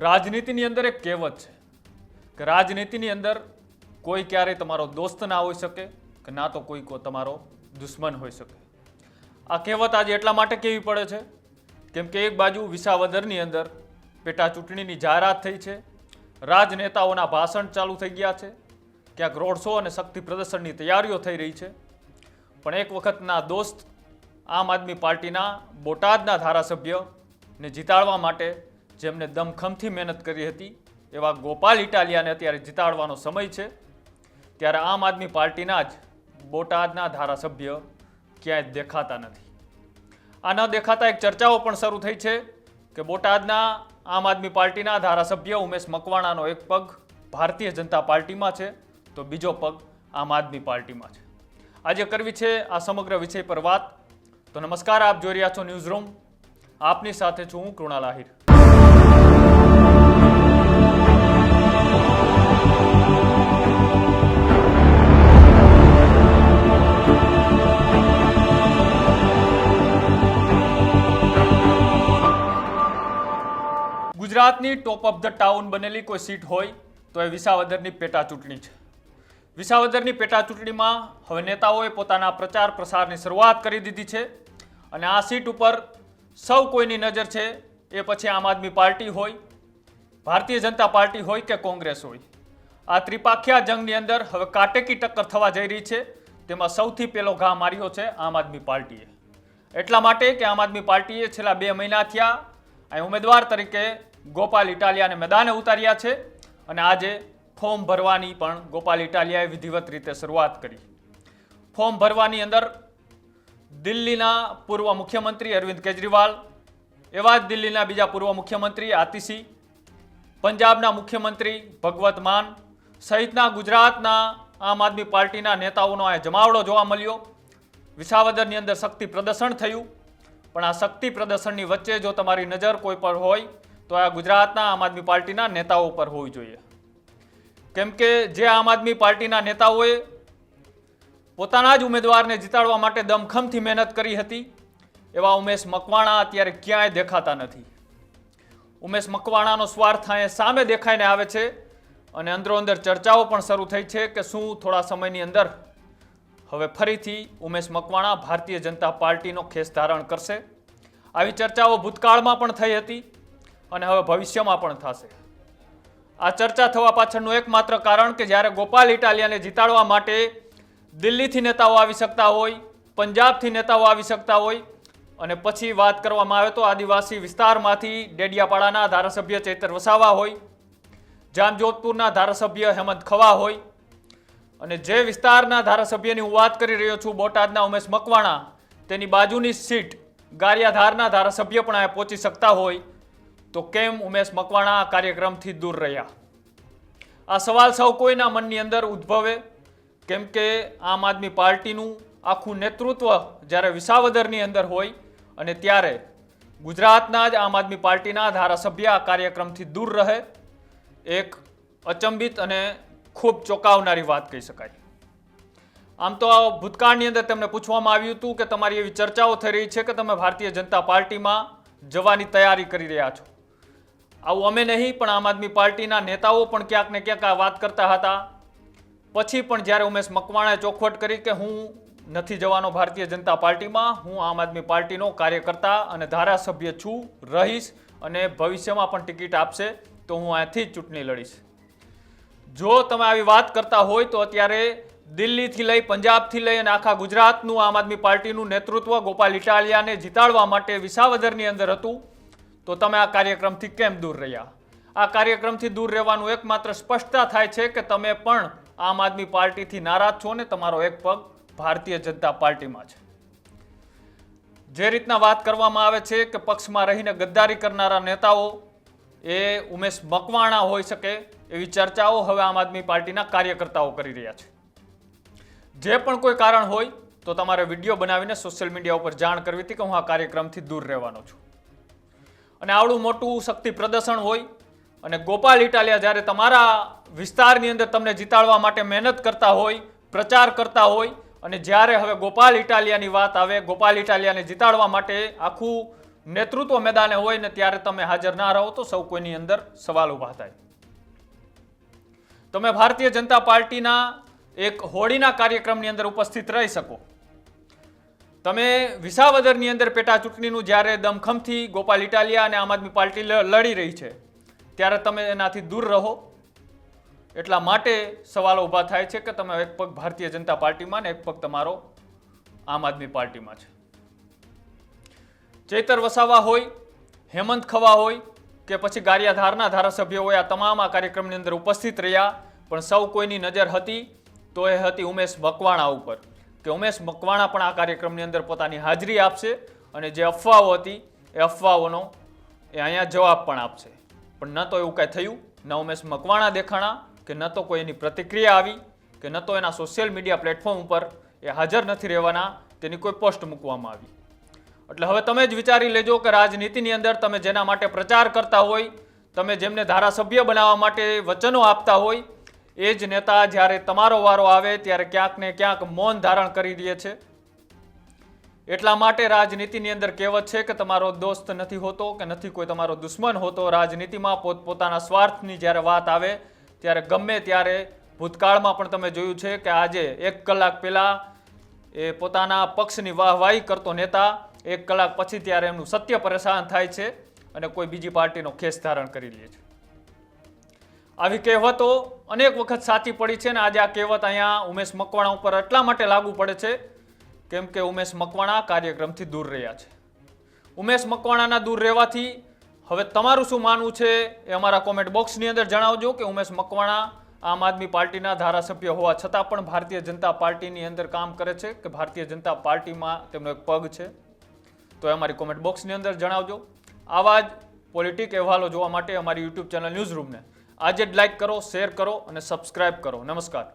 રાજનીતિની અંદર એક કહેવત છે કે રાજનીતિની અંદર કોઈ ક્યારેય તમારો દોસ્ત ના હોઈ શકે કે ના તો કોઈ તમારો દુશ્મન હોઈ શકે. આ કહેવત આજે એટલા માટે કહેવી પડે છે કેમ કે એક બાજુ વિસાવદરની અંદર પેટા ચૂંટણીની જાહેરાત થઈ છે, રાજનેતાઓના ભાષણ ચાલુ થઈ ગયા છે, ક્યાંક રોડ શો અને શક્તિ પ્રદર્શનની તૈયારીઓ થઈ રહી છે. પણ એક વખતના દોસ્ત આમ આદમી પાર્ટીના બોટાદના ધારાસભ્યને જીતાડવા માટે જેમને દમખમથી મહેનત કરી હતી એવા ગોપાલ ઇટાલિયાને અત્યારે જીતાડવાનો સમય છે. ત્યારે આમ આદમી પાર્ટીના જ બોટાદના ધારાસભ્ય ક્યાંય દેખાતા નથી. આ ન દેખાતા એક ચર્ચાઓ પણ શરૂ થઈ છે કે બોટાદના આમ આદમી પાર્ટીના ધારાસભ્ય ઉમેશ મકવાણાનો એક પગ ભારતીય જનતા પાર્ટીમાં છે તો બીજો પગ આમ આદમી પાર્ટીમાં છે. આજે કરવી છે આ સમગ્ર વિષય પર વાત. તો નમસ્કાર, આપ જોઈ રહ્યા છો ન્યૂઝ રૂમ. આપની સાથે છું હું કૃણાલ આહિર. ગુજરાતની ટોપ ઓફ ધ ટાઉન બનેલી કોઈ સીટ હોય તો એ વિસાવદરની પેટા ચૂંટણી છે. વિસાવદરની પેટા ચૂંટણીમાં હવે નેતાઓએ પોતાના પ્રચાર પ્રસારની શરૂઆત કરી દીધી છે અને આ સીટ ઉપર સૌ કોઈની નજર છે. એ પછી આમ આદમી પાર્ટી હોય, ભારતીય જનતા પાર્ટી હોય કે કોંગ્રેસ હોય, આ ત્રિપાખ્યા જંગની અંદર હવે કાટેકી ટક્કર થવા જઈ રહી છે. તેમાં સૌથી પહેલો ઘા માર્યો છે આમ આદમી પાર્ટીએ. એટલા માટે કે આમ આદમી પાર્ટીએ છેલ્લા 2 મહિના થયા અહીં ઉમેદવાર તરીકે ગોપાલ ઇટાલિયાને મેદાને ઉતાર્યા છે અને આજે ફોર્મ ભરવાની પણ ગોપાલ ઇટાલિયાએ વિધિવત રીતે શરૂઆત કરી. ફોર્મ ભરવાની અંદર દિલ્હીના પૂર્વ મુખ્યમંત્રી અરવિંદ કેજરીવાલ, એવા જ દિલ્હીના બીજા પૂર્વ મુખ્યમંત્રી આતિશી, પંજાબના મુખ્યમંત્રી ભગવત માન સહિતના ગુજરાતના આમ આદમી પાર્ટીના નેતાઓનો આ જમાવડો જોવા મળ્યો. વિસાવદરની અંદર શક્તિ પ્રદર્શન થયું. પણ આ શક્તિ પ્રદર્શનની વચ્ચે જો તમારી નજર કોઈ પર હોય તો આ ગુજરાતના આમ આદમી પાર્ટીના નેતાઓ પર હોવી જોઈએ. કેમ કે જે આમ આદમી પાર્ટીના નેતાઓએ પોતાના જ ઉમેદવારને જીતાડવા માટે દમખમથી મહેનત કરી હતી એવા ઉમેશ મકવાણા અત્યારે ક્યાંય દેખાતા નથી. ઉમેશ મકવાણાનો સ્વાર્થ અહીંયા સામે દેખાઈને આવે છે અને અંદરો અંદર ચર્ચાઓ પણ શરૂ થઈ છે કે શું થોડા સમયની અંદર હવે ફરીથી ઉમેશ મકવાણા ભારતીય જનતા પાર્ટીનો ખેસ ધારણ કરશે. આવી ચર્ચાઓ ભૂતકાળમાં પણ થઈ હતી અને હવે ભવિષ્યમાં પણ થશે. આ ચર્ચા થવા પાછળનું એકમાત્ર કારણ કે જ્યારે ગોપાલ ઇટાલિયાને જીતાડવા માટે દિલ્હીથી નેતાઓ આવી શકતા હોય, પંજાબથી નેતાઓ આવી શકતા હોય અને પછી વાત કરવામાં આવે તો આદિવાસી વિસ્તારમાંથી ડેડિયાપાડાના ધારાસભ્ય ચૈતર વસાવા હોય, જામજોધપુરના ધારાસભ્ય હેમંત ખવા હોય અને જે વિસ્તારના ધારાસભ્યની હું વાત કરી રહ્યો છું બોટાદના ઉમેશ મકવાણા, તેની બાજુની સીટ ગારિયાધારના ધારાસભ્ય પણ આ પહોંચી શકતા હોય તો કેમ ઉમેશ મકવાણા આ કાર્યક્રમથી દૂર રહ્યા? આ સવાલ સૌ કોઈના મનની અંદર ઉદ્ભવે. કેમ કે આમ આદમી પાર્ટીનું આખું નેતૃત્વ જ્યારે વિસાવદરની અંદર હોય અને ત્યારે ગુજરાતના જ આમ આદમી પાર્ટીના ધારાસભ્ય આ કાર્યક્રમથી દૂર રહે, એક અચંબિત અને ખૂબ ચોંકાવનારી વાત કહી શકાય. આમ તો ભૂતકાળની અંદર તેમને પૂછવામાં આવ્યું હતું કે તમારી એવી ચર્ચાઓ થઈ રહી છે કે તમે ભારતીય જનતા પાર્ટીમાં જવાની તૈયારી કરી રહ્યા છો. આવું અમે નહીં પણ આમ આદમી પાર્ટીના નેતાઓ પણ ક્યાંક ને ક્યાંક આ વાત કરતા હતા. પછી પણ જ્યારે ઉમેશ મકવાણાએ ચોખવટ કરી કે હું નથી જવાનો ભારતીય જનતા પાર્ટીમાં, હું આમ આદમી પાર્ટીનો કાર્યકર્તા અને ધારાસભ્ય છું, રહીશ અને ભવિષ્યમાં પણ ટિકિટ આપશે તો હું અહીંથી જ ચૂંટણી લડીશ. જો તમે આવી વાત કરતા હોય તો અત્યારે દિલ્હીથી લઈ, પંજાબથી લઈ અને આખા ગુજરાતનું આમ આદમી પાર્ટીનું નેતૃત્વ ગોપાલ ઇટાલિયાને જીતાડવા માટે વિસાવદરની અંદર હતું તો તમે આ કાર્યક્રમથી કેમ દૂર રહ્યા? આ કાર્યક્રમથી દૂર રહેવાનું એકમાત્ર સ્પષ્ટતા થાય છે કે તમે પણ આમ આદમી પાર્ટીથી નારાજ છો ને તમારો એક પગ ભારતીય જનતા પાર્ટીમાં છે. જે રીતના વાત કરવામાં આવે છે કે પક્ષમાં રહીને ગદ્દારી કરનારા નેતાઓ એ ઉમેશ મકવાણા હોઈ શકે એવી ચર્ચાઓ હવે આમ આદમી પાર્ટીના કાર્યકર્તાઓ કરી રહ્યા છે. જે પણ કોઈ કારણ હોય તો તમારે વિડીયો બનાવીને સોશિયલ મીડિયા ઉપર જાણ કરવી હતી કે હું આ કાર્યક્રમથી દૂર રહેવાનો છું. અને આવડું મોટું શક્તિ પ્રદર્શન હોય અને ગોપાલ ઇટાલિયા જ્યારે તમારા વિસ્તારની અંદર તમને જીતાડવા માટે મહેનત કરતા હોય, પ્રચાર કરતા હોય અને જ્યારે હવે ગોપાલ ઇટાલિયાની વાત આવે, ગોપાલ ઇટાલિયાને જીતાડવા માટે આખું નેતૃત્વ મેદાને હોય ને ત્યારે તમે હાજર ના રહો તો સૌ કોઈની અંદર સવાલ ઊભા થાય. તમે ભારતીય જનતા પાર્ટીના એક હોળીના કાર્યક્રમની અંદર ઉપસ્થિત રહી શકો. તમે વિસાવદરની અંદર પેટા ચૂંટણીનું જ્યારે દમખમથી ગોપાલ ઇટાલિયા અને આમ આદમી પાર્ટી લડી રહી છે ત્યારે તમે એનાથી દૂર રહો. એટલા માટે સવાલો ઊભા થાય છે કે તમે એક પગ ભારતીય જનતા પાર્ટીમાં ને એક પગ તમારો આમ આદમી પાર્ટીમાં છે. ચૈતર વસાવા હોય, હેમંત ખવા હોય કે પછી ગારિયાધારના ધારાસભ્યો હોય, આ તમામ આ કાર્યક્રમની અંદર ઉપસ્થિત રહ્યા, પણ સૌ કોઈની નજર હતી તો એ હતી ઉમેશ મકવાણા ઉપર, કે ઉમેશ મકવાણા પણ આ કાર્યક્રમની અંદર પોતાની હાજરી આપશે અને જે અફવાઓ હતી એ અફવાઓનો એ અહીંયા જવાબ પણ આપશે. પણ ન તો એવું કાંઈ થયું, ન ઉમેશ મકવાણા દેખાણા, કે ન તો કોઈ એની પ્રતિક્રિયા આવી, કે ન તો એના સોશિયલ મીડિયા પ્લેટફોર્મ ઉપર એ હાજર નથી રહેવાના તેની કોઈ પોસ્ટ મૂકવામાં આવી. એટલે હવે તમે જ વિચારી લેજો કે રાજનીતિની અંદર તમે જેના માટે પ્રચાર કરતા હોય, તમે જેમને ધારાસભ્ય બનાવવા માટે વચનો આપતા હોય, એ જ નેતા જ્યારે તમારો વારો આવે ત્યારે ક્યાંક ને ક્યાંક મૌન ધારણ કરી દે છે. એટલા માટે રાજનીતિની અંદર કહેવત છે કે તમારો દોસ્ત નથી હોતો કે નથી કોઈ તમારો દુશ્મન હોતો. રાજનીતિમાં પોતપોતાના સ્વાર્થની જ્યારે વાત આવે ત્યારે ગમે ત્યારે ભૂતકાળમાં પણ તમે જોયું છે કે આજે 1 કલાક પહેલા એ પોતાના પક્ષની વાહવાહી કરતો નેતા 1 કલાક પછી ત્યારે એમનું સત્ય પરેશાન થાય છે અને કોઈ બીજી પાર્ટીનો ખેસ ધારણ કરી લે છે. આવી કહેવતો અનેક વખત સાચી પડી છે ને આજે આ કહેવત અહીંયા ઉમેશ મકવાણા ઉપર એટલા માટે લાગુ પડે છે કેમ કે ઉમેશ મકવાણા કાર્યક્રમથી દૂર રહ્યા છે. ઉમેશ મકવાણાના દૂર રહેવાથી હવે તમારું શું માનવું છે એ અમારા કોમેન્ટ બોક્સની અંદર જણાવજો કે ઉમેશ મકવાણા આમ આદમી પાર્ટીના ધારાસભ્ય હોવા છતાં પણ ભારતીય જનતા પાર્ટીની અંદર કામ કરે છે કે ભારતીય જનતા પાર્ટીમાં તેમનો એક પગ છે, તો એ અમારી કોમેન્ટ બોક્સની અંદર જણાવજો. આવા જ પોલિટિક અહેવાલો જોવા માટે અમારી યુટ્યુબ ચેનલ ન્યૂઝ રૂમને આજે જ લાઇક કરો, શેર કરો અને સબસ્ક્રાઇબ કરો. નમસ્કાર.